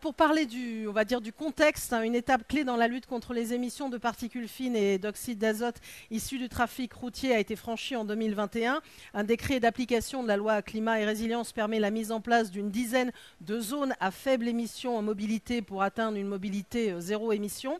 pour parler on va dire du contexte, hein, une étape clé dans la lutte contre les émissions de particules fines et d'oxyde d'azote issus du trafic routier a été franchie en 2021. Un décret d'application de la loi climat et résilience permet la mise en place d'une dizaine de zones à faible émission en mobilité pour atteindre une mobilité zéro émission.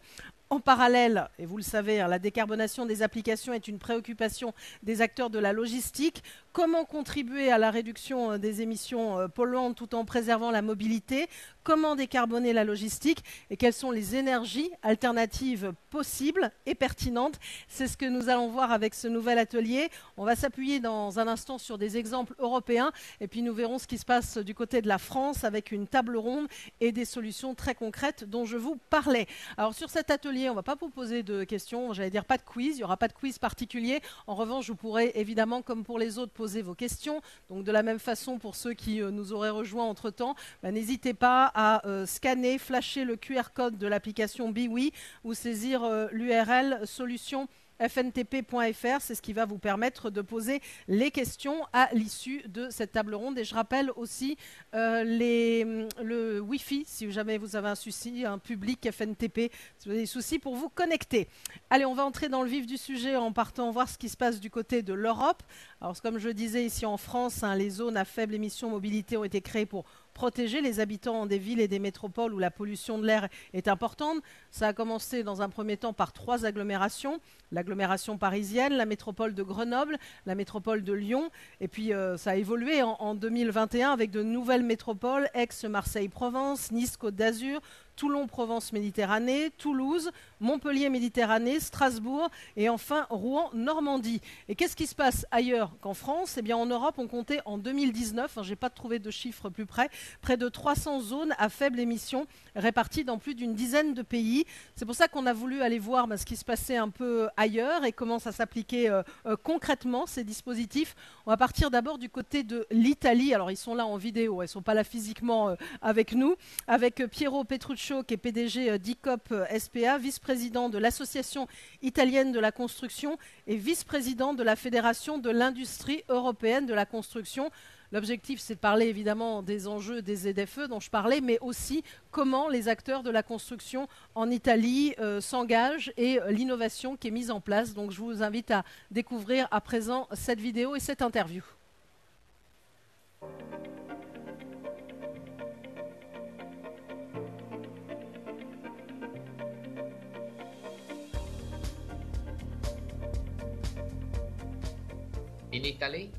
En parallèle, et vous le savez, hein, la décarbonation des applications est une préoccupation des acteurs de la logistique. Comment contribuer à la réduction des émissions polluantes tout en préservant la mobilité? Comment décarboner la logistique? Et quelles sont les énergies alternatives possibles et pertinentes? C'est ce que nous allons voir avec ce nouvel atelier. On va s'appuyer dans un instant sur des exemples européens et puis nous verrons ce qui se passe du côté de la France avec une table ronde et des solutions très concrètes dont je vous parlais. Alors sur cet atelier, on ne va pas vous poser de questions, j'allais dire pas de quiz, il n'y aura pas de quiz particulier. En revanche, vous pourrez évidemment, comme pour les autres, poser vos questions. Donc de la même façon, pour ceux qui nous auraient rejoints entre-temps, n'hésitez pas à scanner, flasher le QR code de l'application Biwi ou saisir l'URL solution fntp.fr, c'est ce qui va vous permettre de poser les questions à l'issue de cette table ronde. Et je rappelle aussi le Wi-Fi, si jamais vous avez un souci, un public FNTP, si vous avez des soucis pour vous connecter. Allez, on va entrer dans le vif du sujet en partant voir ce qui se passe du côté de l'Europe. Alors, comme je disais, ici en France, hein, les zones à faible émission mobilité ont été créées pour protéger les habitants des villes et des métropoles où la pollution de l'air est importante. Ça a commencé dans un premier temps par 3 agglomérations. L'agglomération parisienne, la métropole de Grenoble, la métropole de Lyon. Et puis ça a évolué en 2021 avec de nouvelles métropoles, Aix-Marseille-Provence, Nice-Côte d'Azur, Toulon-Provence-Méditerranée, Toulouse, Montpellier-Méditerranée, Strasbourg et enfin Rouen-Normandie. Et qu'est-ce qui se passe ailleurs qu'en France? Eh bien en Europe, on comptait en 2019, je n'ai pas trouvé de chiffres plus près de 300 zones à faible émission réparties dans plus d'une dizaine de pays. C'est pour ça qu'on a voulu aller voir ce qui se passait un peu ailleurs et comment ça s'appliquait concrètement, ces dispositifs. On va partir d'abord du côté de l'Italie. Alors ils sont là en vidéo, ils ne sont pas là physiquement avec nous, avec Piero Petruccio qui est PDG d'ICOP SPA, vice-président de l'Association italienne de la construction et vice-président de la Fédération de l'industrie européenne de la construction. L'objectif, c'est de parler évidemment des enjeux des ZFE dont je parlais, mais aussi comment les acteurs de la construction en Italie s'engagent et l'innovation qui est mise en place. Donc je vous invite à découvrir à présent cette vidéo et cette interview. In Italy,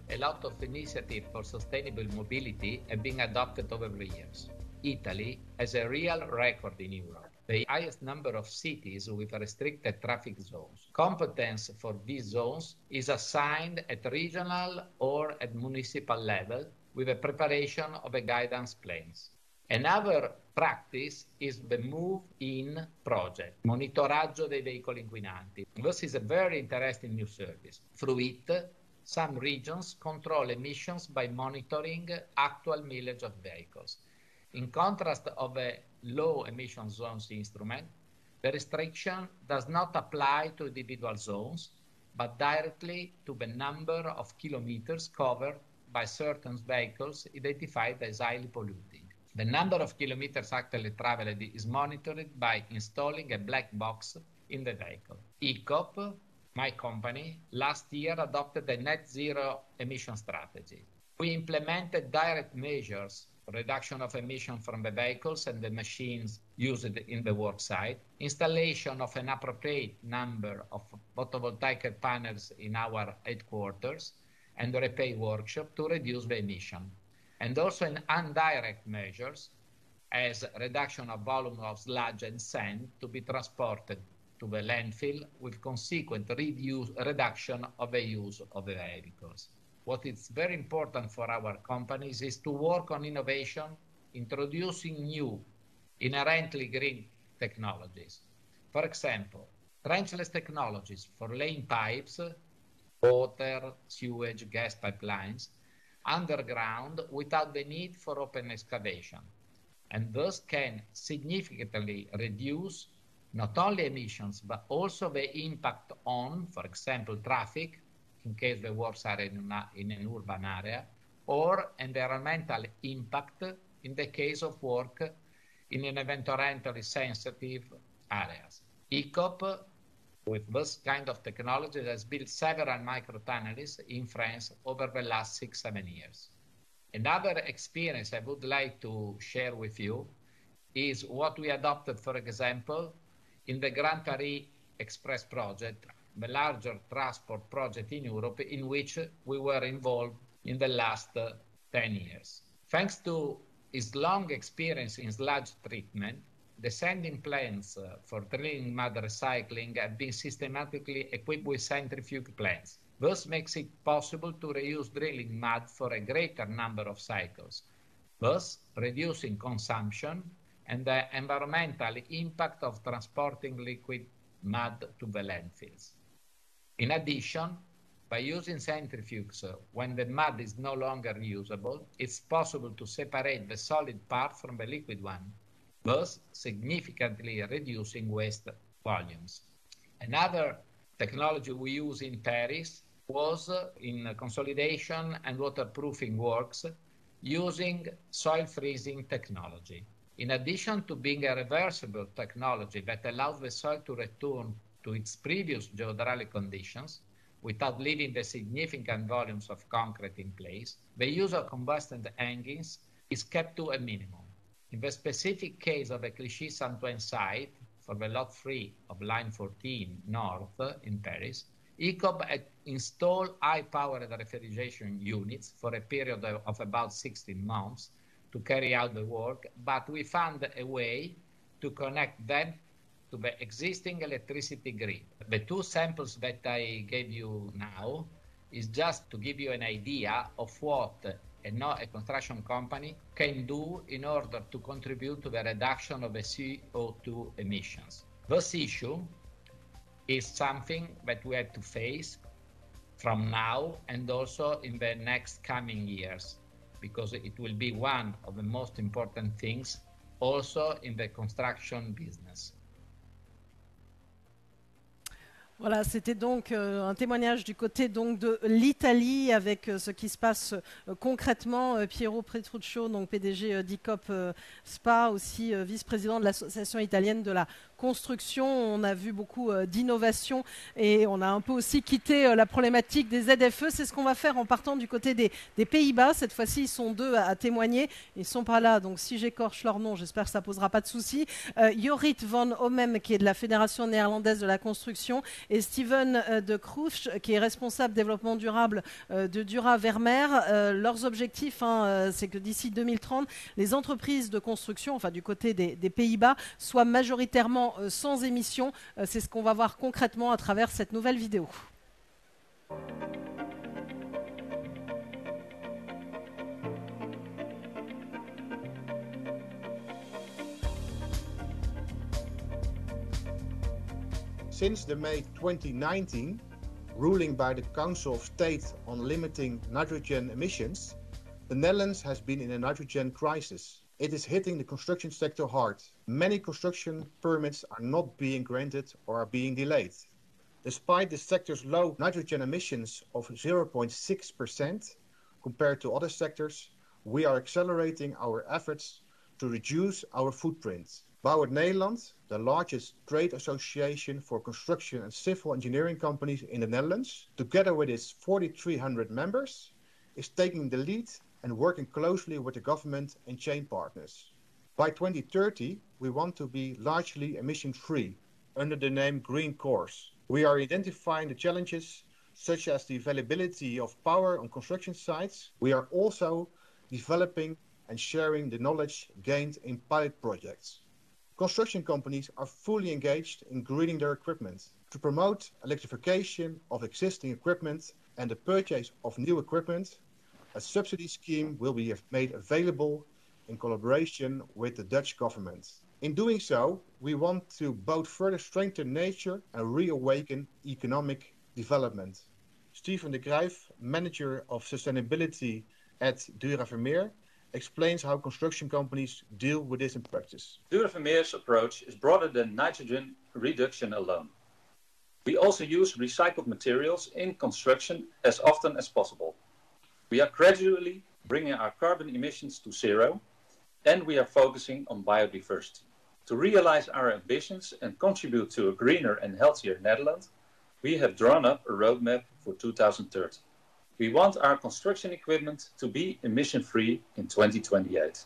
a lot of initiatives for sustainable mobility have been adopted over the years. Italy has a real record in Europe, the highest number of cities with restricted traffic zones. Competence for these zones is assigned at regional or at municipal level with the preparation of a guidance plans. Another practice is the move-in project, monitoraggio dei veicoli inquinanti. This is a very interesting new service. Through it, some regions control emissions by monitoring actual mileage of vehicles. In contrast of a low emission zones instrument, the restriction does not apply to individual zones, but directly to the number of kilometers covered by certain vehicles identified as highly polluting. The number of kilometers actually traveled is monitored by installing a black box in the vehicle. ICOP, my company, last year adopted a net zero emission strategy. We implemented direct measures, reduction of emission from the vehicles and the machines used in the work site, installation of an appropriate number of photovoltaic panels in our headquarters, and a repair workshop to reduce the emission. And also in indirect measures, as reduction of volume of sludge and sand to be transported to the landfill with consequent reduction of the use of the vehicles. What is very important for our companies is to work on innovation, introducing new, inherently green technologies. For example, trenchless technologies for laying pipes, water, sewage, gas pipelines, underground without the need for open excavation, and thus can significantly reduce not only emissions, but also the impact on, for example, traffic, in case the works are in an urban area, or environmental impact in the case of work in environmentally sensitive areas. ECOP, with this kind of technology, has built several microtunnels in France over the last 6-7 years. Another experience I would like to share with you is what we adopted, for example, in the Grand Paris Express project, the larger transport project in Europe, in which we were involved in the last 10 years. Thanks to his long experience in sludge treatment, the sanding plants for drilling mud recycling have been systematically equipped with centrifuge plants. This makes it possible to reuse drilling mud for a greater number of cycles, thus reducing consumption and the environmental impact of transporting liquid mud to the landfills. In addition, by using centrifuges when the mud is no longer usable, it's possible to separate the solid part from the liquid one, thus significantly reducing waste volumes. Another technology we use in Paris was in consolidation and waterproofing works using soil freezing technology. In addition to being a reversible technology that allows the soil to return to its previous geohydraulic conditions without leaving the significant volumes of concrete in place, the use of combusted hangings is kept to a minimum. In the specific case of the Clichy-Saint-Ouen site, for the lot 3 of line 14 north in Paris, ECOP had installed high-powered refrigeration units for a period of about 16 months to carry out the work, but we found a way to connect them to the existing electricity grid. The two samples that I gave you now is just to give you an idea of what a construction company can do in order to contribute to the reduction of the CO2 emissions. This issue is something that we have to face from now and also in the next coming years, because it will be one of the most important things also in the construction business. Voilà, c'était donc un témoignage du côté donc de l'Italie avec ce qui se passe concrètement. Piero Petruccio, donc PDG d'ECOP SPA, aussi vice-président de l'association italienne de la construction. On a vu beaucoup d'innovation et on a un peu aussi quitté la problématique des ZFE. C'est ce qu'on va faire en partant du côté des Pays-Bas. Cette fois-ci, ils sont deux à témoigner. Ils ne sont pas là, donc si j'écorche leur nom, j'espère que ça ne posera pas de soucis. Jorrit van Omem, qui est de la Fédération néerlandaise de la construction, et Steven de Kroes, qui est responsable développement durable de Dura Vermeer. Leurs objectifs, c'est que d'ici 2030, les entreprises de construction, enfin du côté des Pays-Bas, soient majoritairement sans émissions. C'est ce qu'on va voir concrètement à travers cette nouvelle vidéo. Since the May 2019 ruling by the Council of State on limiting nitrogen emissions, the Netherlands has been in a nitrogen crisis. It is hitting the construction sector hard. Many construction permits are not being granted or are being delayed. Despite the sector's low nitrogen emissions of 0.6% compared to other sectors, we are accelerating our efforts to reduce our footprint. Bouwend Nederland, the largest trade association for construction and civil engineering companies in the Netherlands, together with its 4,300 members, is taking the lead and working closely with the government and chain partners. By 2030, we want to be largely emission-free under the name Green Course. We are identifying the challenges such as the availability of power on construction sites. We are also developing and sharing the knowledge gained in pilot projects. Construction companies are fully engaged in greening their equipment. To promote electrification of existing equipment and the purchase of new equipment, a subsidy scheme will be made available in collaboration with the Dutch government. In doing so, we want to both further strengthen nature and reawaken economic development. Steven de Grijf, Manager of Sustainability at Dura Vermeer, explains how construction companies deal with this in practice. Dura Vermeer's approach is broader than nitrogen reduction alone. We also use recycled materials in construction as often as possible. We are gradually bringing our carbon emissions to zero, And we are focusing on biodiversity. To realize our ambitions and contribute to a greener and healthier Netherlands, we have drawn up a roadmap for 2030. We want our construction equipment to be emission-free in 2028.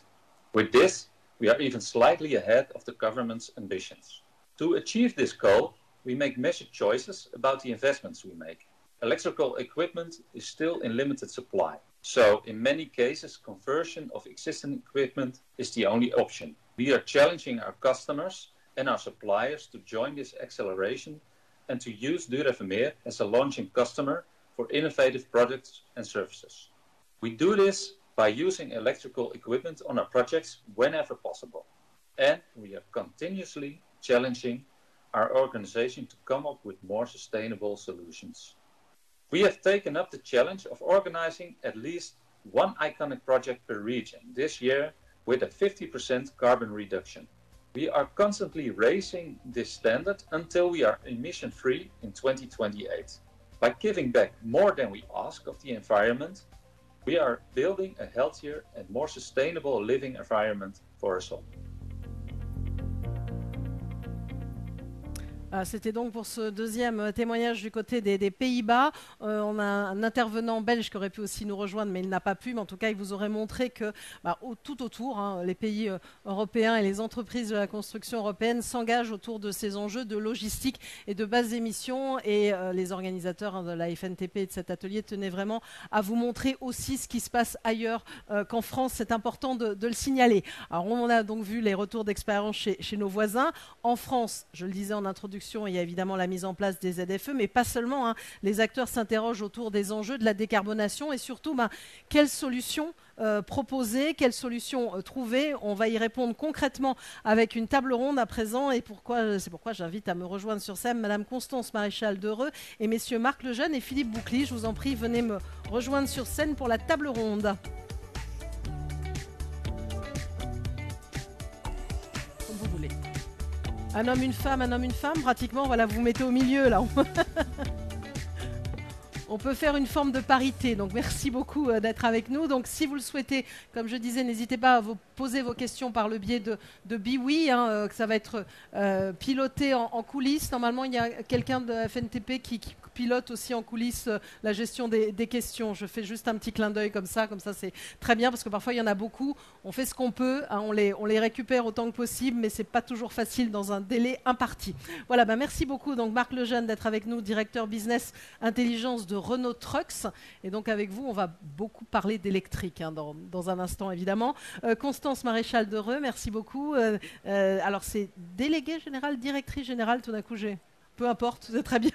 With this, we are even slightly ahead of the government's ambitions. To achieve this goal, we make measured choices about the investments we make. Electrical equipment is still in limited supply. So, in many cases, conversion of existing equipment is the only option. We are challenging our customers and our suppliers to join this acceleration and to use Dura Vermeer as a launching customer for innovative products and services. We do this by using electrical equipment on our projects whenever possible. And we are continuously challenging our organization to come up with more sustainable solutions. We have taken up the challenge of organizing at least one iconic project per region this year with a 50% carbon reduction. We are constantly raising this standard until we are emission-free in 2028. By giving back more than we ask of the environment, we are building a healthier and more sustainable living environment for us all. C'était donc pour ce deuxième témoignage du côté des Pays-Bas. On a un intervenant belge qui aurait pu aussi nous rejoindre, mais il n'a pas pu. Mais en tout cas, il vous aurait montré que tout autour, les pays européens et les entreprises de la construction européenne s'engagent autour de ces enjeux de logistique et de basses émissions. Et les organisateurs de la FNTP et de cet atelier tenaient vraiment à vous montrer aussi ce qui se passe ailleurs qu'en France. C'est important de le signaler. Alors, on a donc vu les retours d'expérience chez nos voisins. En France, je le disais en introduction, il y a évidemment la mise en place des ZFE, mais pas seulement. Les acteurs s'interrogent autour des enjeux de la décarbonation et surtout, quelles solutions proposer, quelles solutions trouver. On va y répondre concrètement avec une table ronde à présent et c'est pourquoi j'invite à me rejoindre sur scène Madame Constance Maréchal Dereux et Messieurs Marc Lejeune et Philippe Boucli. Je vous en prie, venez me rejoindre sur scène pour la table ronde. Comme vous voulez. Un homme, une femme, pratiquement, voilà, vous mettez au milieu, là. On peut faire une forme de parité, donc merci beaucoup d'être avec nous. Donc si vous le souhaitez, comme je disais, n'hésitez pas à vous poser vos questions par le biais de Biwi, que ça va être piloté en coulisses. Normalement, il y a quelqu'un de FNTP qui pilote aussi en coulisses la gestion des questions. Je fais juste un petit clin d'œil comme ça c'est très bien, parce que parfois il y en a beaucoup. On fait ce qu'on peut, on les récupère autant que possible, mais c'est pas toujours facile dans un délai imparti. Voilà, merci beaucoup. Donc Marc Lejeune d'être avec nous, directeur business intelligence de Renault Trucks. Et donc avec vous, on va beaucoup parler d'électrique dans un instant évidemment. Constance Maréchal Dereux, merci beaucoup. Alors c'est déléguée générale, directrice générale, tout d'un coup peu importe, c'est très bien.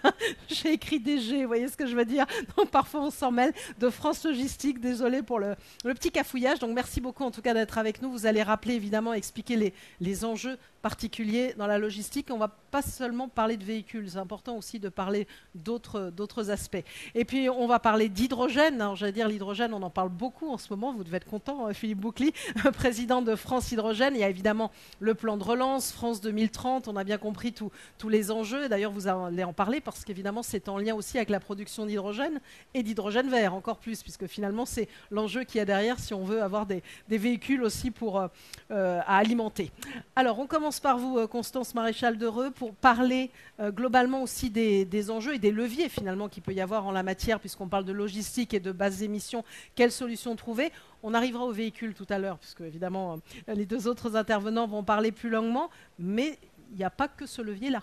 J'ai écrit DG, vous voyez ce que je veux dire. Donc parfois on s'en mêle. De France Logistique, désolé pour le petit cafouillage. Donc merci beaucoup en tout cas d'être avec nous. Vous allez rappeler évidemment, expliquer les enjeux particuliers dans la logistique. On ne va pas seulement parler de véhicules, c'est important aussi de parler d'autres aspects. Et puis on va parler d'hydrogène. Alors j'allais dire l'hydrogène, on en parle beaucoup en ce moment. Vous devez être content, Philippe Boucli, président de France Hydrogène. Il y a évidemment le plan de relance, France 2030. On a bien compris tous les enjeux. D'ailleurs, vous allez en parler parce qu'évidemment, c'est en lien aussi avec la production d'hydrogène et d'hydrogène vert, encore plus, puisque finalement, c'est l'enjeu qu'il y a derrière si on veut avoir des véhicules aussi à alimenter. Alors, on commence par vous, Constance Maréchal Dereux, pour parler globalement aussi des enjeux et des leviers finalement qu'il peut y avoir en la matière, puisqu'on parle de logistique et de basses émissions. Quelles solutions trouver ? On arrivera aux véhicules tout à l'heure, puisque évidemment, les deux autres intervenants vont parler plus longuement, mais il n'y a pas que ce levier-là.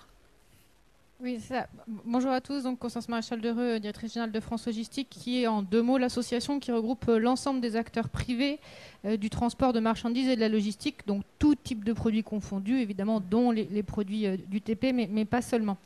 Oui, c'est ça. Bonjour à tous, donc Constance Maréchal Dereux, directrice générale de France Logistique, qui est en deux mots l'association qui regroupe l'ensemble des acteurs privés du transport de marchandises et de la logistique, donc tout type de produits confondus, évidemment, dont les produits du TP, mais pas seulement.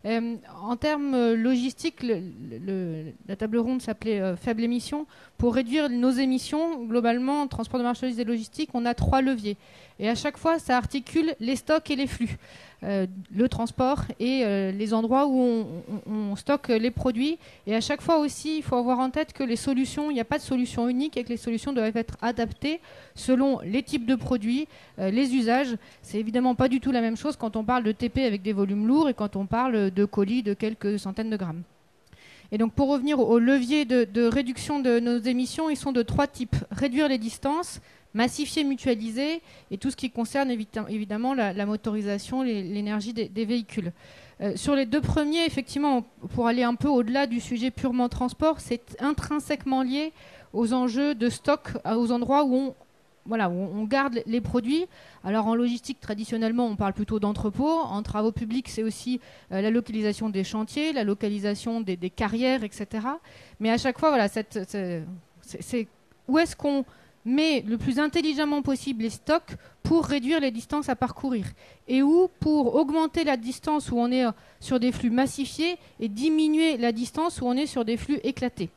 En termes logistiques, la table ronde s'appelait Faible émission. Pour réduire nos émissions, globalement, en transport de marchandises et logistique, on a 3 leviers. Et à chaque fois, ça articule les stocks et les flux. Le transport et les endroits où on stocke les produits. Et à chaque fois aussi, il faut avoir en tête que les solutions, il n'y a pas de solution unique et que les solutions doivent être adaptées selon les types de produits, les usages. C'est évidemment pas du tout la même chose quand on parle de TP avec des volumes lourds et quand on parle de colis de quelques centaines de grammes. Et donc pour revenir aux leviers de réduction de nos émissions, ils sont de 3 types. Réduire les distances, massifier, mutualiser, et tout ce qui concerne évidemment la motorisation, l'énergie des véhicules. Sur les deux premiers, effectivement, pour aller un peu au-delà du sujet purement transport, c'est intrinsèquement lié aux enjeux de stock, aux endroits où on garde les produits. Alors en logistique, traditionnellement, on parle plutôt d'entrepôts. En travaux publics, c'est aussi la localisation des chantiers, la localisation des carrières, etc. Mais à chaque fois, voilà, c'est où est-ce qu'on met le plus intelligemment possible les stocks pour réduire les distances à parcourir, et où pour augmenter la distance où on est sur des flux massifiés et diminuer la distance où on est sur des flux éclatés.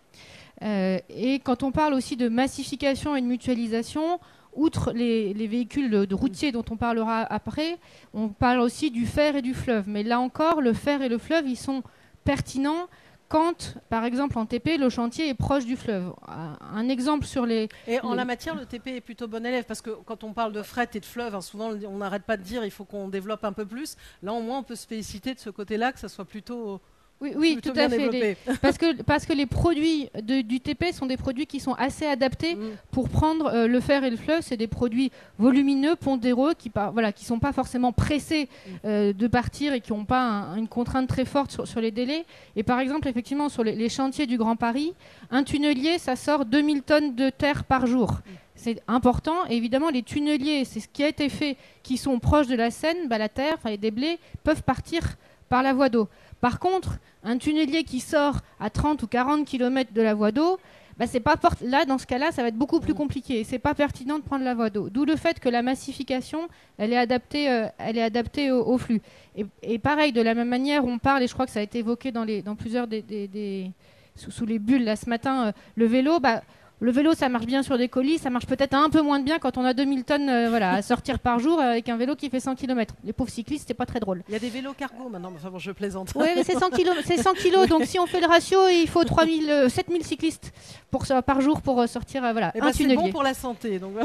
Et quand on parle aussi de massification et de mutualisation, outre les véhicules de routiers dont on parlera après, on parle aussi du fer et du fleuve. Mais là encore, le fer et le fleuve, ils sont pertinents quand, par exemple, en TP, le chantier est proche du fleuve. Un exemple sur les... Et en la matière, le TP est plutôt bon élève, parce que quand on parle de fret et de fleuve, hein, souvent on n'arrête pas de dire il faut qu'on développe un peu plus. Là, au moins, on peut se féliciter de ce côté-là, que ça soit plutôt... Oui, tout à fait. Parce que les produits du TP sont des produits qui sont assez adaptés pour prendre le fer et le fleuve. C'est des produits volumineux, pondéreux, qui sont pas forcément pressés de partir et qui n'ont pas une contrainte très forte sur les délais. Et par exemple, effectivement, sur les chantiers du Grand Paris, un tunnelier, ça sort 2000 tonnes de terre par jour. C'est important. Et évidemment, les tunneliers, c'est ce qui a été fait, qui sont proches de la Seine, la terre, les déblais, peuvent partir par la voie d'eau. Par contre, un tunnelier qui sort à 30 ou 40 km de la voie d'eau, c'est pas là, dans ce cas-là, ça va être beaucoup plus compliqué. C'est pas pertinent de prendre la voie d'eau. D'où le fait que la massification, elle est adaptée au flux. Et pareil, de la même manière, on parle, et je crois que ça a été évoqué dans plusieurs sous les bulles là ce matin, le vélo. Le vélo, ça marche bien sur des colis, ça marche peut-être un peu moins bien quand on a 2000 tonnes à sortir par jour avec un vélo qui fait 100 km. Les pauvres cyclistes, c'est pas très drôle. Il y a des vélos cargo maintenant, enfin bon, je plaisante. Oui, mais c'est 100 kg, donc si on fait le ratio, il faut 7000 cyclistes par jour pour sortir un tunnelier. C'est bon pour la santé. Donc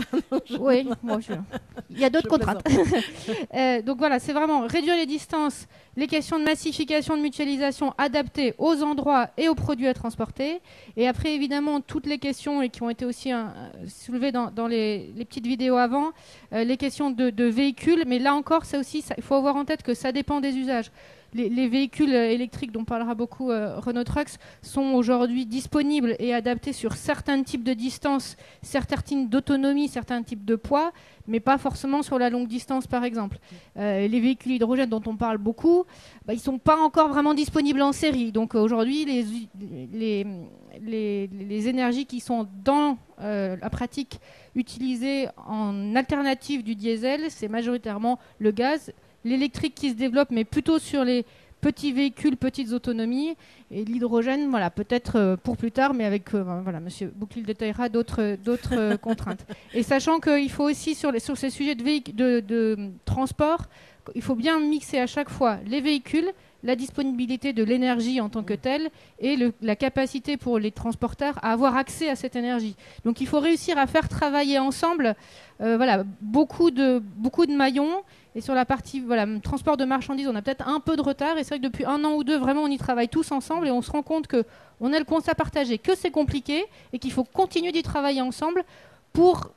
oui, il y a d'autres contraintes. Donc voilà, c'est vraiment réduire les distances, les questions de massification, de mutualisation adaptées aux endroits et aux produits à transporter. Et après, évidemment, toutes les questions et qui ont été aussi soulevées dans les petites vidéos avant, les questions de véhicules. Mais là encore, il faut avoir en tête que ça dépend des usages. Les véhicules électriques dont parlera beaucoup Renault Trucks sont aujourd'hui disponibles et adaptés sur certains types de distances, certains types d'autonomie, certains types de poids, mais pas forcément sur la longue distance, par exemple. Les véhicules hydrogène dont on parle beaucoup, ils ne sont pas encore vraiment disponibles en série. Donc aujourd'hui, les énergies qui sont dans la pratique utilisées en alternative du diesel, c'est majoritairement le gaz. L'électrique qui se développe, mais plutôt sur les petits véhicules, petites autonomies, et l'hydrogène, peut-être pour plus tard, mais avec, Monsieur Bouclil détaillera d'autres contraintes. Et sachant qu'il faut aussi, sur ces sujets de transport, il faut bien mixer à chaque fois les véhicules, la disponibilité de l'énergie en tant que telle, et la capacité pour les transporteurs à avoir accès à cette énergie. Donc il faut réussir à faire travailler ensemble beaucoup de maillons. Et sur la partie transport de marchandises, on a peut-être un peu de retard. Et c'est vrai que depuis 1 an ou 2, vraiment, on y travaille tous ensemble. Et on se rend compte qu'on a le constat partagé, que c'est compliqué et qu'il faut continuer d'y travailler ensemble pour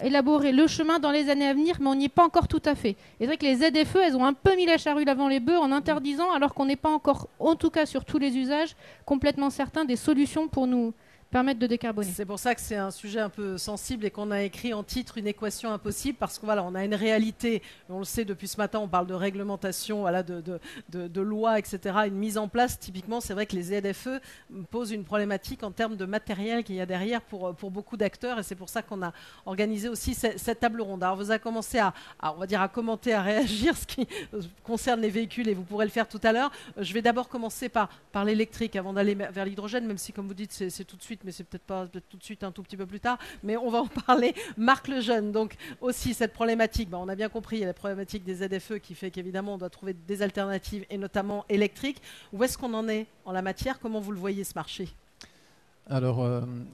élaborer le chemin dans les années à venir. Mais on n'y est pas encore tout à fait. Et c'est vrai que les ZFE, elles ont un peu mis la charrue avant les bœufs en interdisant, alors qu'on n'est pas encore, en tout cas sur tous les usages, complètement certains des solutions pour nous permettre de décarboner. C'est pour ça que c'est un sujet un peu sensible et qu'on a écrit en titre une équation impossible, parce que on a une réalité, on le sait depuis ce matin, on parle de réglementation, de loi, etc., une mise en place. Typiquement, c'est vrai que les ZFE posent une problématique en termes de matériel qu'il y a derrière pour beaucoup d'acteurs, et c'est pour ça qu'on a organisé aussi cette table ronde. Alors vous avez commencé à commenter, à réagir, ce qui concerne les véhicules, et vous pourrez le faire tout à l'heure. Je vais d'abord commencer par l'électrique avant d'aller vers l'hydrogène, même si, comme vous dites, c'est tout de suite, mais c'est peut-être pas tout de suite, un tout petit peu plus tard, mais on va en parler. Marc Lejeune, donc aussi cette problématique, on a bien compris, il y a la problématique des ZFE qui fait qu'évidemment on doit trouver des alternatives, et notamment électriques. Où est-ce qu'on en est en la matière? Comment vous le voyez, ce marché? Alors,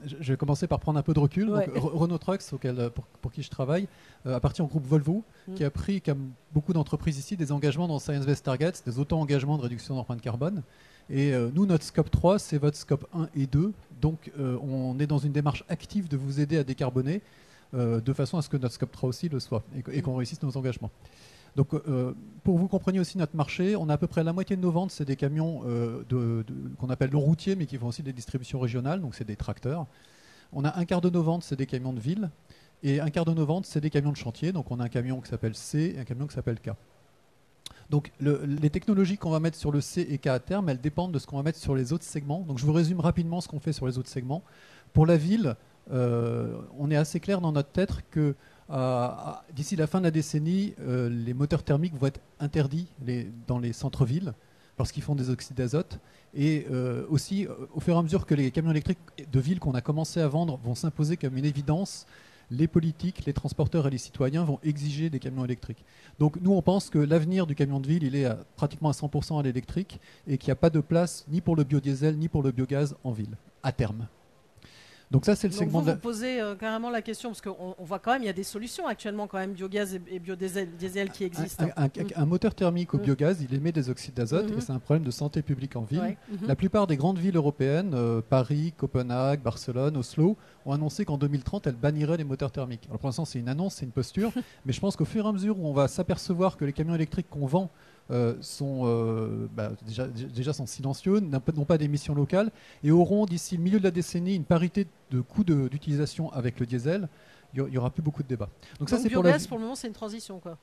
je vais commencer par prendre un peu de recul. Ouais. Donc, Renault Trucks, pour qui je travaille, appartient au groupe Volvo, qui a pris, comme beaucoup d'entreprises ici, des engagements dans Science Based Targets, des auto-engagements de réduction d'empreinte carbone. Et nous, notre scope 3, c'est votre scope 1 et 2. Donc, on est dans une démarche active de vous aider à décarboner. de façon à ce que notre Scope 3 aussi le soit et qu'on réussisse nos engagements. Donc, pour que vous compreniez aussi notre marché, on a à peu près la moitié de nos ventes, c'est des camions qu'on appelle non routiers, mais qui font aussi des distributions régionales, donc c'est des tracteurs. On a un quart de nos ventes, c'est des camions de ville, et un quart de nos ventes, c'est des camions de chantier. Donc, on a un camion qui s'appelle C et un camion qui s'appelle K. Donc, les technologies qu'on va mettre sur le C et K à terme, elles dépendent de ce qu'on va mettre sur les autres segments. Donc, je vous résume rapidement ce qu'on fait sur les autres segments. Pour la ville, on est assez clair dans notre tête que d'ici la fin de la décennie, les moteurs thermiques vont être interdits dans les centres-villes parce qu'ils font des oxydes d'azote. Et aussi, au fur et à mesure que les camions électriques de ville qu'on a commencé à vendre vont s'imposer comme une évidence, les politiques, les transporteurs et les citoyens vont exiger des camions électriques. Donc nous, on pense que l'avenir du camion de ville, il est pratiquement à 100% à l'électrique et qu'il n'y a pas de place ni pour le biodiesel ni pour le biogaz en ville, à terme. Donc ça, c'est le segment vous posez carrément la question, parce qu'on voit quand même, il y a des solutions actuellement quand même, biogaz et biodiesel qui existent. Un moteur thermique au biogaz, il émet des oxydes d'azote et c'est un problème de santé publique en ville. Ouais. La plupart des grandes villes européennes, Paris, Copenhague, Barcelone, Oslo, ont annoncé qu'en 2030, elles banniraient les moteurs thermiques. Alors pour l'instant, c'est une annonce, c'est une posture, mais je pense qu'au fur et à mesure où on va s'apercevoir que les camions électriques qu'on vend déjà sont silencieux, n'ont pas d'émissions locales et auront d'ici le milieu de la décennie une parité de coût d'utilisation avec le diesel, il n'y aura plus beaucoup de débats. Donc ça, c'est pour le moment, c'est une transition, quoi.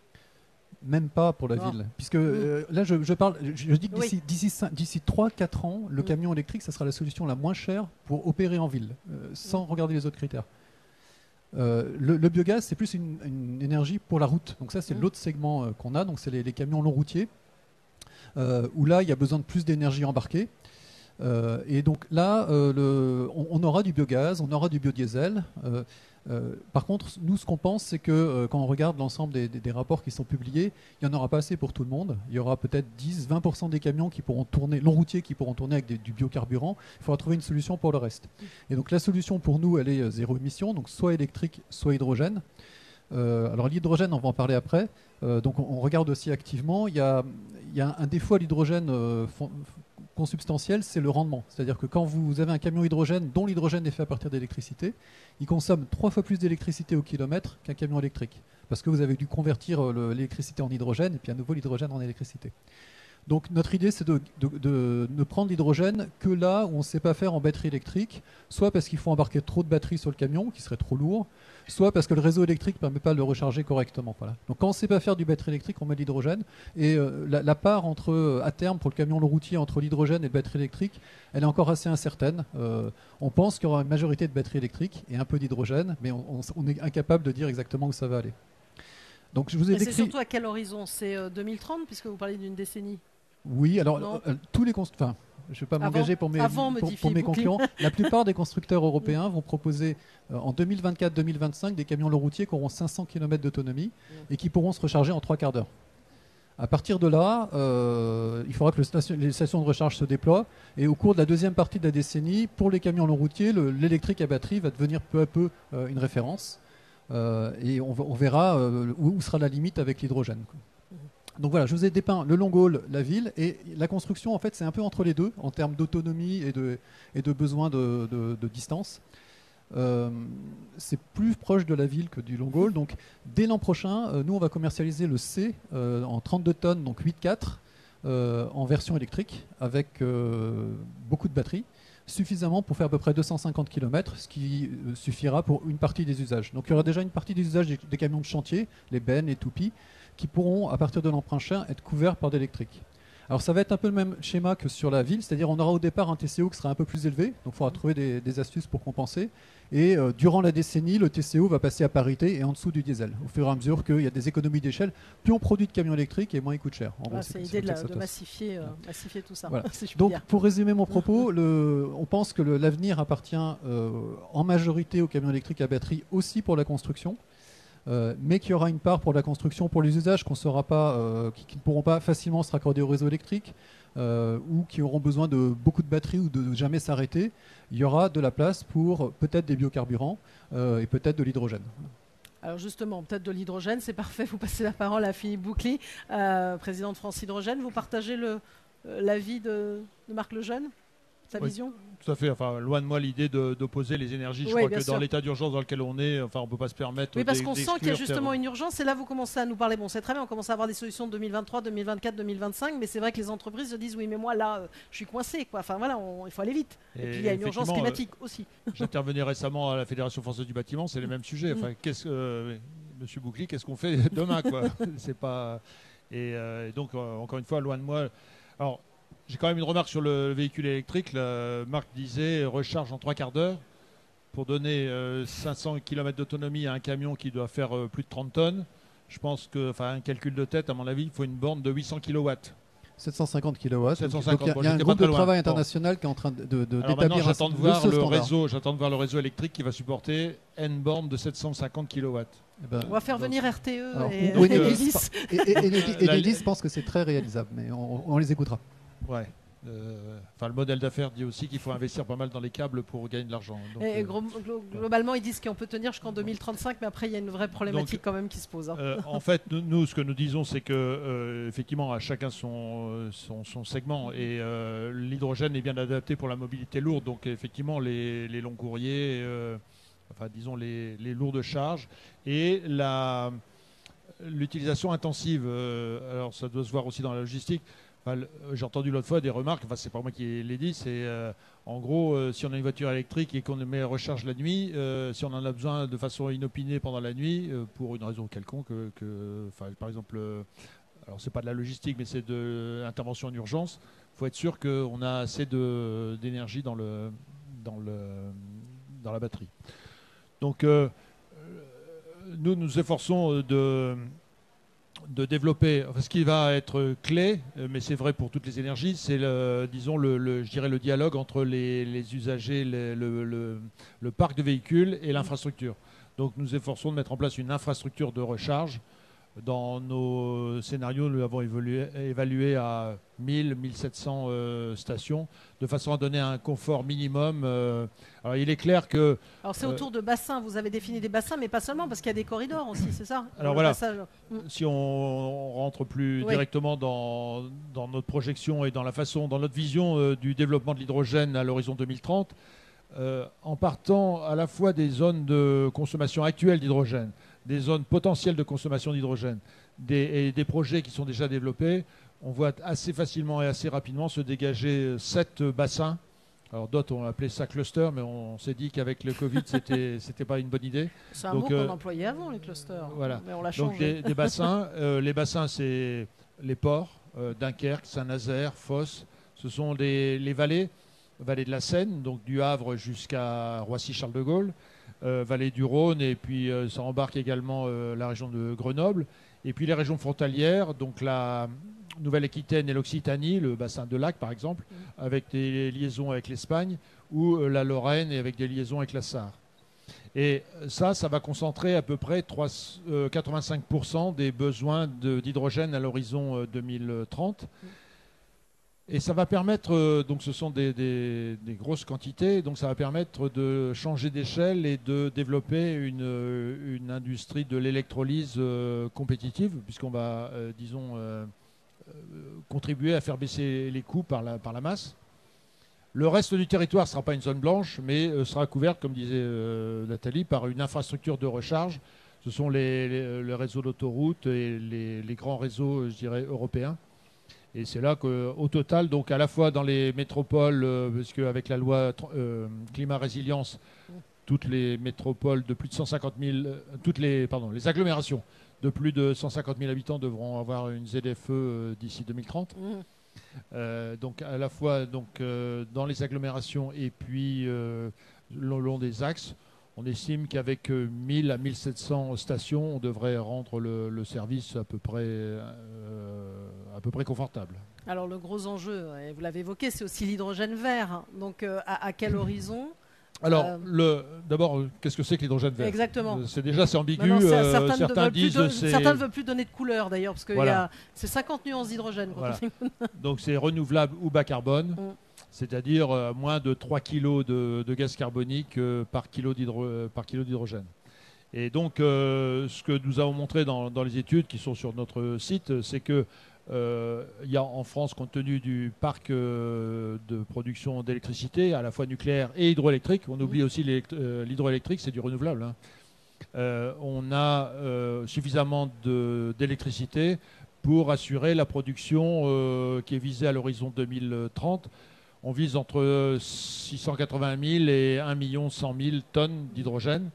Même pas pour la ville, puisque là je dis que d'ici 3-4 ans, le camion électrique, ça sera la solution la moins chère pour opérer en ville, sans regarder les autres critères. Le biogaz, c'est plus une énergie pour la route. Donc ça, c'est l'autre segment qu'on a. Donc c'est les camions long routiers, où là, il y a besoin de plus d'énergie embarquée. Et donc là, on aura du biogaz, on aura du biodiesel. Par contre, nous, ce qu'on pense, c'est que quand on regarde l'ensemble des rapports qui sont publiés, il n'y en aura pas assez pour tout le monde. Il y aura peut-être 10-20% des camions qui pourront tourner, long routiers, qui pourront tourner avec du biocarburant. Il faudra trouver une solution pour le reste. Et donc la solution pour nous, elle est zéro émission, donc soit électrique, soit hydrogène. Alors l'hydrogène, on va en parler après. Donc on regarde aussi activement. Il y a un défaut à l'hydrogène consubstantiel, c'est le rendement. C'est-à-dire que quand vous avez un camion hydrogène dont l'hydrogène est fait à partir d'électricité, il consomme 3 fois plus d'électricité au kilomètre qu'un camion électrique. Parce que vous avez dû convertir l'électricité en hydrogène et puis à nouveau l'hydrogène en électricité. Donc notre idée, c'est de ne prendre l'hydrogène que là où on ne sait pas faire en batterie électrique, soit parce qu'il faut embarquer trop de batteries sur le camion, qui serait trop lourd, soit parce que le réseau électrique ne permet pas de le recharger correctement. Voilà. Donc quand on ne sait pas faire du batterie électrique, on met de l'hydrogène. Et la part à terme, pour le camion le routier, entre l'hydrogène et le batterie électrique, elle est encore assez incertaine. On pense qu'il y aura une majorité de batterie électrique et un peu d'hydrogène, mais on est incapable de dire exactement où ça va aller. Donc je vous ai décrit... C'est surtout à quel horizon? C'est 2030, puisque vous parlez d'une décennie? Oui, alors tous les constructeurs... Je ne vais pas m'engager pour mes concurrents. La plupart des constructeurs européens vont proposer en 2024-2025 des camions long routiers qui auront 500 km d'autonomie et qui pourront se recharger en 3 quarts d'heure. À partir de là, il faudra que les stations de recharge se déploient. Et au cours de la deuxième partie de la décennie, pour les camions long routiers, l'électrique à batterie va devenir peu à peu une référence. Et on verra où sera la limite avec l'hydrogène. Donc voilà, je vous ai dépeint le long haul, la ville, et la construction, en fait, c'est un peu entre les deux, en termes d'autonomie et de besoin de distance. C'est plus proche de la ville que du long haul. Donc dès l'an prochain, nous, on va commercialiser le C en 32 tonnes, donc 8.4, en version électrique, avec beaucoup de batteries, suffisamment pour faire à peu près 250 km, ce qui suffira pour une partie des usages. Donc il y aura déjà une partie des usages des camions de chantier, les bennes, les toupies, qui pourront, à partir de l'an prochain, être couverts par d'électrique. Alors ça va être un peu le même schéma que sur la ville, c'est-à-dire on aura au départ un TCO qui sera un peu plus élevé, donc il faudra trouver des astuces pour compenser. Et durant la décennie, le TCO va passer à parité et en dessous du diesel, au fur et à mesure qu'il y a des économies d'échelle. Plus on produit de camions électriques et moins ils coûtent cher. C'est l'idée de massifier tout ça. Voilà. Donc pour résumer mon propos, on pense que l'avenir appartient en majorité aux camions électriques à batterie, aussi pour la construction. Mais qu'il y aura une part pour la construction, pour les usages qui ne pourront pas facilement se raccorder au réseau électrique ou qui auront besoin de beaucoup de batteries ou de jamais s'arrêter. Il y aura de la place pour peut-être des biocarburants et peut-être de l'hydrogène. Alors justement, peut-être de l'hydrogène, c'est parfait. Vous passez la parole à Philippe Boucly, président de France Hydrogène. Vous partagez l'avis de Marc Lejeune, sa vision ? Tout à fait. Enfin, loin de moi l'idée d'opposer les énergies. Je crois que dans l'état d'urgence dans lequel on est, enfin, on ne peut pas se permettre. Oui, parce qu'on sent qu'il y a justement une urgence. Et là, vous commencez à nous parler. Bon, c'est très bien, on commence à avoir des solutions de 2023, 2024, 2025. Mais c'est vrai que les entreprises se disent oui, mais moi là, je suis coincé, quoi. Enfin voilà, il faut aller vite. Et puis il y a une urgence climatique aussi. J'intervenais récemment à la Fédération française du bâtiment. C'est les mêmes sujets. Enfin, Monsieur Boucli, qu'est-ce qu'on fait demain, quoi? C'est pas. Et donc, encore une fois, loin de moi. Alors. J'ai quand même une remarque sur le véhicule électrique. Marc disait recharge en 3 quarts d'heure pour donner 500 km d'autonomie à un camion qui doit faire plus de 30 tonnes. Je pense que, enfin, un calcul de tête, à mon avis, il faut une borne de 800 kW. 750 kW. 750, il y a un groupe de travail international qui est en train d'établir j'attends de voir le réseau électrique qui va supporter N bornes de 750 kW. On va faire venir RTE et Enedis. Enedis pense que c'est très réalisable, mais on les écoutera. Ouais. Enfin, le modèle d'affaires dit aussi qu'il faut investir pas mal dans les câbles pour gagner de l'argent. Et globalement, ils disent qu'on peut tenir jusqu'en 2035, mais après, il y a une vraie problématique quand même qui se pose. En fait, nous, ce que nous disons, c'est que effectivement, à chacun son segment, et l'hydrogène est bien adapté pour la mobilité lourde. Donc, effectivement, les longs courriers, enfin, disons les lourdes charges, et l'utilisation intensive. Alors, ça doit se voir aussi dans la logistique. Enfin, j'ai entendu l'autre fois des remarques, enfin c'est pas moi qui l'ai dit, c'est en gros si on a une voiture électrique et qu'on met à recharge la nuit, si on en a besoin de façon inopinée pendant la nuit pour une raison quelconque, par exemple, alors c'est pas de la logistique mais c'est de l'intervention en urgence, il faut être sûr qu'on a assez d'énergie dans la batterie. Donc nous nous efforçons de développer, enfin, ce qui va être clé, mais c'est vrai pour toutes les énergies, c'est je dirais le dialogue entre les usagers, le parc de véhicules et l'infrastructure. Donc nous efforçons de mettre en place une infrastructure de recharge. Dans nos scénarios, nous l'avons évalué à 1000-1700 stations, de façon à donner un confort minimum. Alors il est clair que... Alors c'est autour de bassins, vous avez défini des bassins, mais pas seulement, parce qu'il y a des corridors aussi, c'est ça? Alors voilà, si on rentre plus directement dans notre projection et dans notre vision du développement de l'hydrogène à l'horizon 2030, en partant à la fois des zones de consommation actuelles d'hydrogène, des zones potentielles de consommation d'hydrogène et des projets qui sont déjà développés, on voit assez facilement et assez rapidement se dégager 7 bassins. Alors d'autres ont appelé ça cluster, mais on s'est dit qu'avec le Covid, c'était pas une bonne idée. C'est un mot qu'on employait avant, les clusters. Voilà. Mais on l'a changé. Donc des bassins. Les bassins, c'est les ports, Dunkerque, Saint-Nazaire, Fos. Ce sont les vallées de la Seine, donc du Havre jusqu'à Roissy-Charles de Gaulle. Vallée du Rhône, et puis ça embarque également la région de Grenoble, et puis les régions frontalières, donc la Nouvelle-Aquitaine et l'Occitanie, le bassin de Lac par exemple, avec des liaisons avec l'Espagne, ou la Lorraine et avec des liaisons avec la Sarre. Et ça va concentrer à peu près 85% des besoins d'hydrogène à l'horizon 2030. Et ça va permettre, donc ce sont des grosses quantités, donc ça va permettre de changer d'échelle et de développer une industrie de l'électrolyse compétitive, puisqu'on va, contribuer à faire baisser les coûts par la masse. Le reste du territoire ne sera pas une zone blanche, mais sera couvert, comme disait Nathalie, par une infrastructure de recharge. Ce sont les réseaux d'autoroutes et les grands réseaux, je dirais, européens. Et c'est là qu'au total, donc à la fois dans les métropoles, parce qu'avec la loi climat résilience, toutes les métropoles de plus de 150 000, les agglomérations de plus de 150 000 habitants devront avoir une ZFE d'ici 2030. Donc à la fois dans les agglomérations et puis le long des axes, on estime qu'avec 1000 à 1700 stations, on devrait rendre le service à peu près confortable. Alors le gros enjeu, et vous l'avez évoqué, c'est aussi l'hydrogène vert. Donc à quel horizon? Alors, d'abord, qu'est-ce que c'est que l'hydrogène vert? Exactement. C'est ambigu. Certains ne veulent plus donner de couleur d'ailleurs, parce que c'est 50 nuances d'hydrogène. Voilà. Donc c'est renouvelable ou bas carbone, c'est-à-dire moins de 3 kg de gaz carbonique par kilo d'hydrogène. Et donc, ce que nous avons montré dans les études qui sont sur notre site, c'est que Il y a en France, compte tenu du parc de production d'électricité, à la fois nucléaire et hydroélectrique, on oublie aussi l'hydroélectrique, c'est du renouvelable. On a suffisamment d'électricité pour assurer la production qui est visée à l'horizon 2030. On vise entre 680 000 et 1 100 000 tonnes d'hydrogène.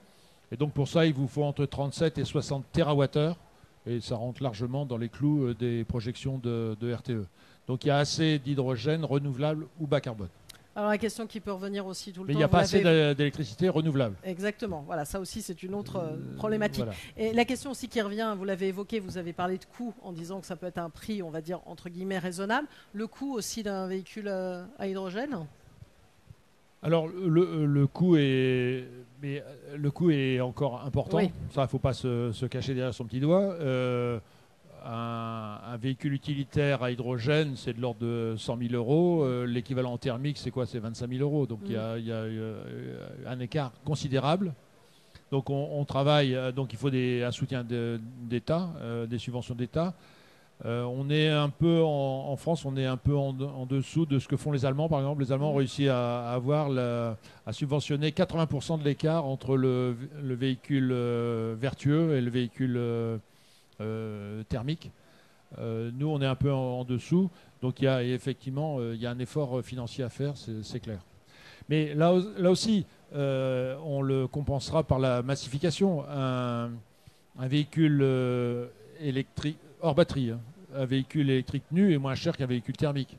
Et donc pour ça, il vous faut entre 37 et 60 TWh. Et ça rentre largement dans les clous des projections de RTE. Donc il y a assez d'hydrogène renouvelable ou bas carbone. Alors la question qui peut revenir aussi tout le Mais temps... il n'y a pas assez d'électricité renouvelable. Exactement, voilà, ça aussi c'est une autre problématique. Voilà. Et la question aussi qui revient, vous l'avez évoqué, vous avez parlé de coût en disant que ça peut être un prix, on va dire, entre guillemets, raisonnable. Le coût aussi d'un véhicule à hydrogène ? Alors le coût est encore important. Oui. Ça, il ne faut pas se cacher derrière son petit doigt. Un véhicule utilitaire à hydrogène, c'est de l'ordre de 100 000 euros. L'équivalent thermique, c'est quoi? C'est 25 000 euros. Donc il y a un écart considérable. Donc on travaille. Donc il faut un soutien d'État, des subventions d'État. On est un peu en France, on est un peu en dessous de ce que font les Allemands. Par exemple, les Allemands ont réussi à subventionner 80% de l'écart entre le véhicule vertueux et le véhicule thermique. Nous, on est un peu en dessous. Donc, effectivement, il y a un effort financier à faire, c'est clair. Mais là aussi, on le compensera par la massification. Un véhicule électrique hors batterie, un véhicule électrique nu est moins cher qu'un véhicule thermique.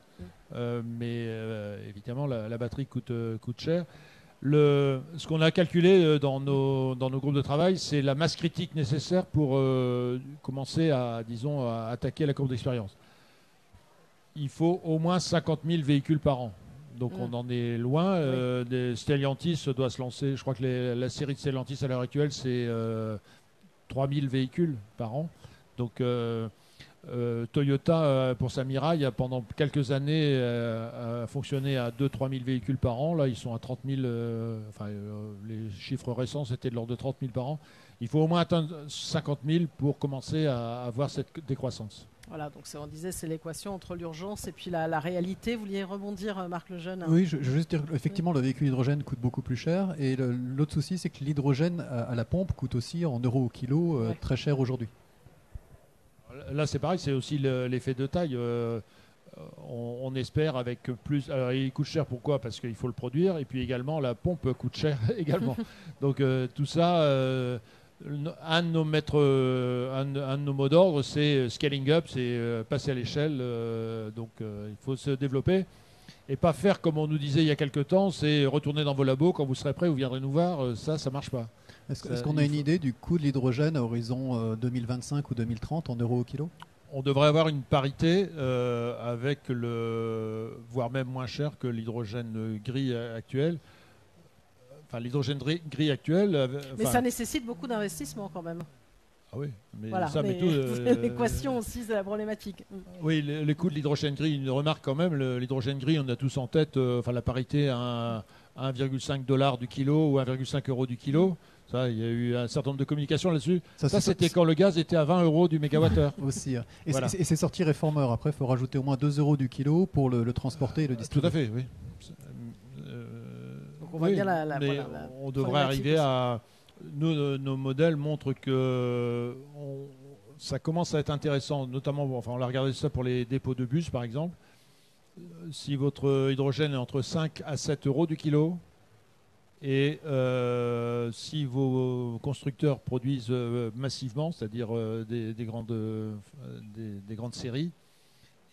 Mais évidemment, la batterie coûte cher. Ce qu'on a calculé dans nos groupes de travail, c'est la masse critique nécessaire pour commencer à attaquer la courbe d'expérience. Il faut au moins 50 000 véhicules par an. Donc on en est loin. Stellantis doit se lancer. Je crois que la série de Stellantis à l'heure actuelle, c'est 3 000 véhicules par an. Donc Toyota, pour sa Mirai, pendant quelques années, a fonctionné à 2-3 000 véhicules par an. Là, ils sont à 30 000. Les chiffres récents, c'était de l'ordre de 30 000 par an. Il faut au moins atteindre 50 000 pour commencer à avoir cette décroissance. Voilà, donc on disait, c'est l'équation entre l'urgence et puis la réalité. Vous vouliez rebondir, Marc Lejeune? Oui, je veux juste dire, effectivement, le véhicule hydrogène coûte beaucoup plus cher. Et l'autre souci, c'est que l'hydrogène à la pompe coûte aussi en euros au kilo très cher aujourd'hui. Là, c'est pareil, c'est aussi l'effet de taille. On espère avec plus. Alors, il coûte cher, pourquoi? Parce qu'il faut le produire. Et puis également, la pompe coûte cher également. Donc, tout ça, un de nos mots d'ordre, c'est scaling up, c'est passer à l'échelle. Donc, il faut se développer. Et pas faire comme on nous disait il y a quelques temps, c'est retourner dans vos labos, quand vous serez prêts, vous viendrez nous voir. Ça ne marche pas. Est-ce qu'on a une idée du coût de l'hydrogène à horizon 2025 ou 2030 en euros au kilo? On devrait avoir une parité avec voire même moins cher que l'hydrogène gris actuel. Enfin, l'hydrogène gris actuel. Mais ça nécessite beaucoup d'investissement quand même. Ah oui, mais voilà, ça, l'équation aussi, c'est la problématique. Oui, les coûts de l'hydrogène gris, une remarque quand même, l'hydrogène gris, on a tous en tête la parité à 1,5 $ du kilo ou 1,5 € du kilo. Ça, il y a eu un certain nombre de communications là-dessus. Ça c'était quand le gaz était à 20 € du mégawattheure. Aussi. Et voilà. C'est sorti réformeur. Après, il faut rajouter au moins 2 € du kilo pour le transporter et le distribuer. Tout à fait, oui. Donc on voit bien on devrait arriver à... Nos modèles montrent que ça commence à être intéressant, notamment, on a regardé ça pour les dépôts de bus, par exemple. Si votre hydrogène est entre 5 à 7 € du kilo, et si vos constructeurs produisent massivement, c'est-à-dire des grandes séries,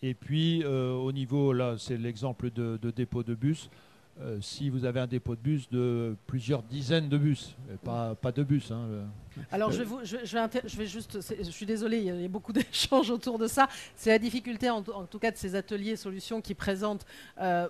et puis au niveau, là c'est l'exemple de dépôt de bus, si vous avez un dépôt de bus de plusieurs dizaines de bus, pas de bus. Hein. Alors je vais juste, je suis désolé, il y a beaucoup d'échanges autour de ça. C'est la difficulté en tout cas de ces ateliers solutions qui présentent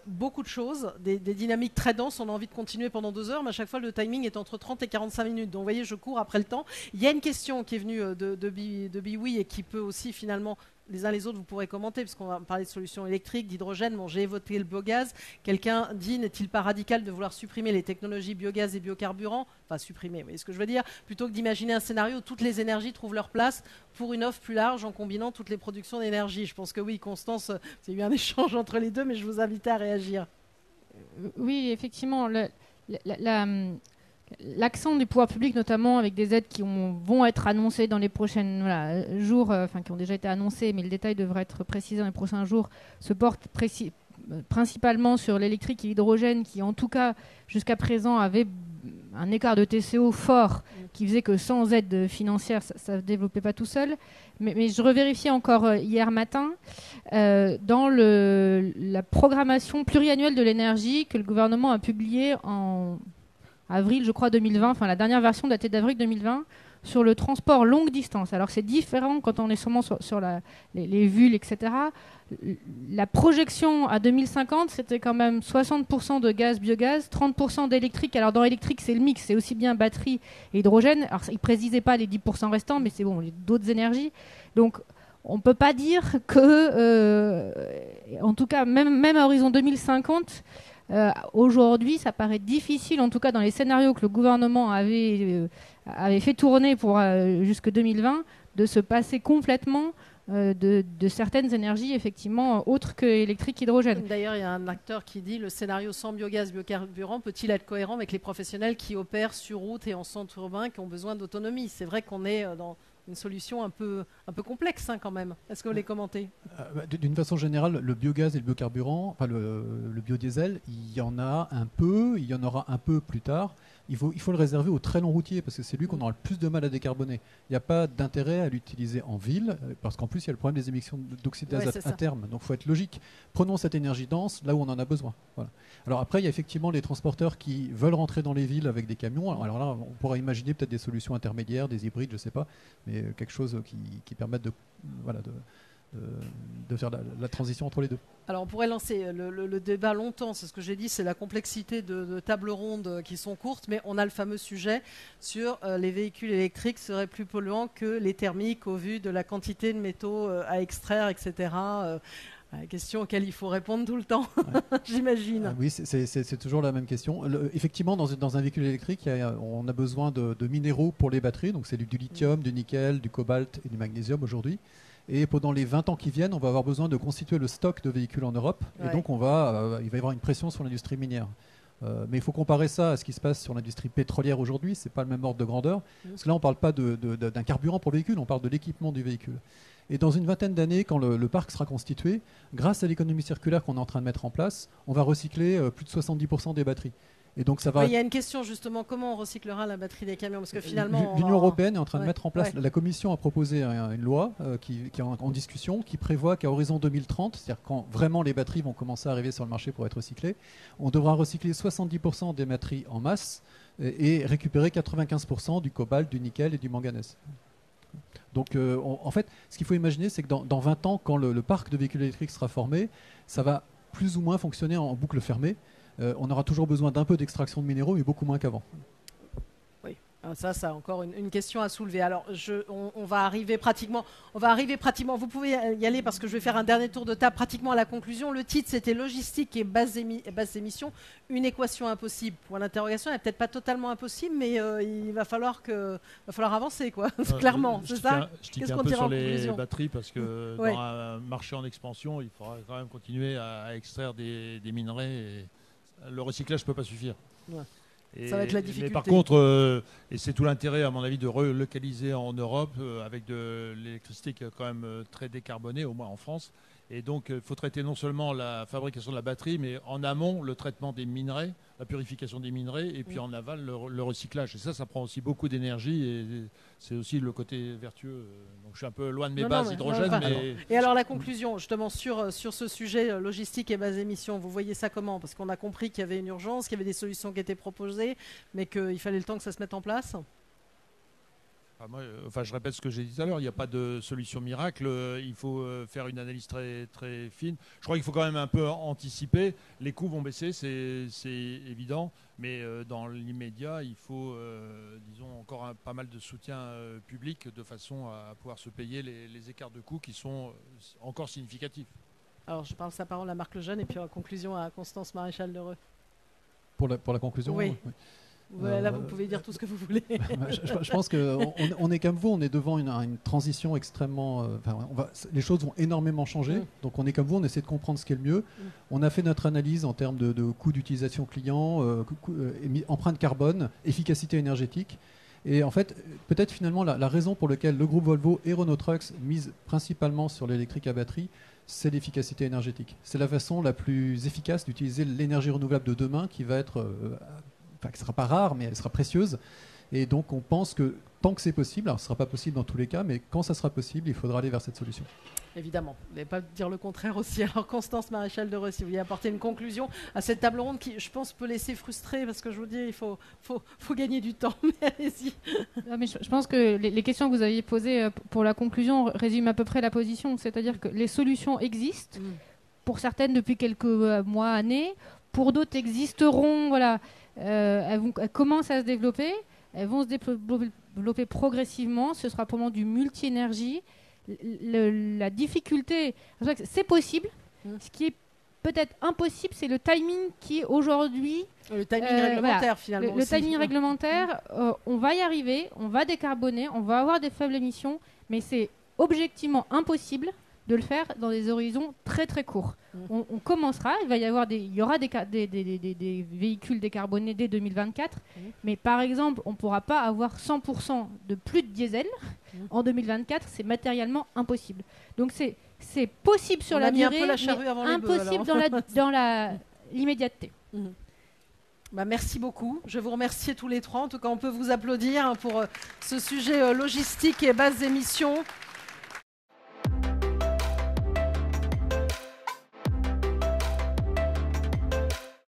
beaucoup de choses, des dynamiques très denses. On a envie de continuer pendant 2 heures, mais à chaque fois le timing est entre 30 et 45 minutes. Donc vous voyez, je cours après le temps. Il y a une question qui est venue de Biwi et qui peut aussi finalement les uns les autres, vous pourrez commenter, parce qu'on va parler de solutions électriques, d'hydrogène. Bon, j'ai évoqué le biogaz. Quelqu'un dit, n'est-il pas radical de vouloir supprimer les technologies biogaz et biocarburants? Enfin, supprimer, vous voyez ce que je veux dire? Plutôt que d'imaginer un scénario où toutes les énergies trouvent leur place pour une offre plus large en combinant toutes les productions d'énergie. Je pense que oui, Constance, il y a eu un échange entre les deux, mais je vous invite à réagir. Oui, effectivement. L'accent du pouvoir public, notamment avec des aides qui vont être annoncées dans les prochains jours, qui ont déjà été annoncées, mais le détail devrait être précisé dans les prochains jours, se porte principalement sur l'électrique et l'hydrogène, qui en tout cas jusqu'à présent avaient un écart de TCO fort, qui faisait que sans aide financière, ça ne se développait pas tout seul. Mais je revérifiais encore hier matin, dans la programmation pluriannuelle de l'énergie que le gouvernement a publiée en avril, je crois, 2020, enfin la dernière version datée d'avril 2020, sur le transport longue distance. Alors c'est différent quand on est seulement sur les VUL, etc. La projection à 2050, c'était quand même 60% de gaz, biogaz, 30% d'électrique. Alors dans l'électrique, c'est le mix, c'est aussi bien batterie et hydrogène. Alors ils ne précisaient pas les 10% restants, mais c'est bon, d'autres énergies. Donc on ne peut pas dire que, en tout cas, même à horizon 2050, aujourd'hui, ça paraît difficile, en tout cas dans les scénarios que le gouvernement avait fait tourner pour jusque 2020, de se passer complètement de certaines énergies, effectivement, autres que électrique, hydrogène. D'ailleurs, il y a un acteur qui dit le scénario sans biogaz, biocarburant peut-il être cohérent avec les professionnels qui opèrent sur route et en centre urbain qui ont besoin d'autonomie? C'est vrai qu'on est dans une solution un peu complexe quand même. Est-ce que vous les commentez? D'une façon générale, le biogaz et le biocarburant, enfin le biodiesel, il y en a un peu, il y en aura un peu plus tard. Il faut le réserver au très long routier parce que c'est lui qu'on aura le plus de mal à décarboner. Il n'y a pas d'intérêt à l'utiliser en ville parce qu'en plus il y a le problème des émissions d'oxyde d'azote à terme. Donc il faut être logique. Prenons cette énergie dense là où on en a besoin. Voilà. Alors après il y a effectivement les transporteurs qui veulent rentrer dans les villes avec des camions. Alors là on pourra imaginer peut-être des solutions intermédiaires, des hybrides, je ne sais pas, mais quelque chose qui permette de faire la transition entre les deux. Alors on pourrait lancer le débat longtemps, c'est ce que j'ai dit, c'est la complexité de tables rondes qui sont courtes, mais on a le fameux sujet sur les véhicules électriques seraient plus polluants que les thermiques au vu de la quantité de métaux à extraire, etc. Question auquel il faut répondre tout le temps, j'imagine. Oui, c'est toujours la même question. Effectivement, dans un véhicule électrique, on a besoin de minéraux pour les batteries, donc c'est du lithium, du nickel, du cobalt et du magnésium aujourd'hui. Et pendant les 20 ans qui viennent, on va avoir besoin de constituer le stock de véhicules en Europe. Ouais. Et donc, il va y avoir une pression sur l'industrie minière. Mais il faut comparer ça à ce qui se passe sur l'industrie pétrolière aujourd'hui. Ce n'est pas le même ordre de grandeur. Parce que là, on ne parle pas d'un carburant pour le véhicule, on parle de l'équipement du véhicule. Et dans une vingtaine d'années, quand le parc sera constitué, grâce à l'économie circulaire qu'on est en train de mettre en place, on va recycler plus de 70% des batteries. Et donc ça va... Il y a une question justement, comment on recyclera la batterie des camions? Parce que finalement, l'Union européenne est en train de mettre en place, la Commission a proposé une loi qui est en discussion, qui prévoit qu'à horizon 2030, c'est-à-dire quand vraiment les batteries vont commencer à arriver sur le marché pour être recyclées, on devra recycler 70% des batteries en masse et récupérer 95% du cobalt, du nickel et du manganèse. Donc en fait, ce qu'il faut imaginer, c'est que dans 20 ans, quand le parc de véhicules électriques sera formé, ça va plus ou moins fonctionner en boucle fermée. On aura toujours besoin d'un peu d'extraction de minéraux, mais beaucoup moins qu'avant. Oui, ça encore une question à soulever. Alors, on va arriver pratiquement. Vous pouvez y aller parce que je vais faire un dernier tour de table pratiquement à la conclusion. Le titre, c'était Logistique et basse émission, une équation impossible. Point d'interrogation, elle n'est peut-être pas totalement impossible, mais il va falloir avancer, quoi. Clairement, c'est ça. Je tique un peu sur les batteries parce que dans un marché en expansion, il faudra quand même continuer à extraire des minerais. Et le recyclage ne peut pas suffire. Ouais. Ça va être la difficulté. Mais par contre, et c'est tout l'intérêt, à mon avis, de relocaliser en Europe avec de l'électricité qui est quand même très décarbonée, au moins en France. Et donc, il faut traiter non seulement la fabrication de la batterie, mais en amont, le traitement des minerais, la purification des minerais, et puis en aval, le recyclage. Et ça prend aussi beaucoup d'énergie, et c'est aussi le côté vertueux. Donc, je suis un peu loin de mes bases hydrogène. Et alors, la conclusion, justement, sur ce sujet logistique et basse émission, vous voyez ça comment? Parce qu'on a compris qu'il y avait une urgence, qu'il y avait des solutions qui étaient proposées, mais qu'il fallait le temps que ça se mette en place. Je répète ce que j'ai dit tout à l'heure, il n'y a pas de solution miracle, il faut faire une analyse très, très fine. Je crois qu'il faut quand même un peu anticiper. Les coûts vont baisser, c'est évident, mais dans l'immédiat, il faut, disons, encore pas mal de soutien public de façon à pouvoir se payer les écarts de coûts qui sont encore significatifs. Alors, je passe la parole à Marc Lejeune et puis en conclusion à Constance Maréchal Lheureux. Pour la conclusion, oui. Là, vous pouvez dire tout ce que vous voulez. Je pense qu'on est comme vous, on est devant une transition extrêmement... les choses vont énormément changer. Donc on est comme vous, on essaie de comprendre ce qui est le mieux. On a fait notre analyse en termes de coût d'utilisation client, empreinte carbone, efficacité énergétique. Et en fait, peut-être finalement, la raison pour laquelle le groupe Volvo et Renault Trucks misent principalement sur l'électrique à batterie, c'est l'efficacité énergétique. C'est la façon la plus efficace d'utiliser l'énergie renouvelable de demain qui va être... qui ne sera pas rare, mais elle sera précieuse. Et donc, on pense que tant que c'est possible, alors ce ne sera pas possible dans tous les cas, mais quand ça sera possible, il faudra aller vers cette solution. Évidemment. Vous n'allez pas dire le contraire aussi. Alors, Constance Maréchal Lheureux, si vous voulez apporter une conclusion à cette table ronde qui, je pense, peut laisser frustrer, parce que je vous dis, il faut gagner du temps. Mais allez-y. Non, mais je pense que les questions que vous aviez posées pour la conclusion résument à peu près la position. C'est-à-dire que les solutions existent, pour certaines depuis quelques mois, années, pour d'autres existeront, voilà. Elles commencent à se développer, elles vont se développer progressivement, ce sera probablement du multi-énergie. La difficulté, c'est possible, ce qui est peut-être impossible, c'est le timing qui est aujourd'hui... Le timing réglementaire, finalement. Le timing réglementaire, on va y arriver, on va décarboner, on va avoir des faibles émissions, mais c'est objectivement impossible de le faire dans des horizons très très courts. On commencera, il y aura des véhicules décarbonés dès 2024, mais par exemple, on ne pourra pas avoir 100% de plus de diesel en 2024, c'est matériellement impossible. Donc c'est possible sur la durée, mais impossible dans l'immédiateté. Merci beaucoup. Je vous remercie tous les trois. En tout cas, on peut vous applaudir pour ce sujet logistique et basses émissions.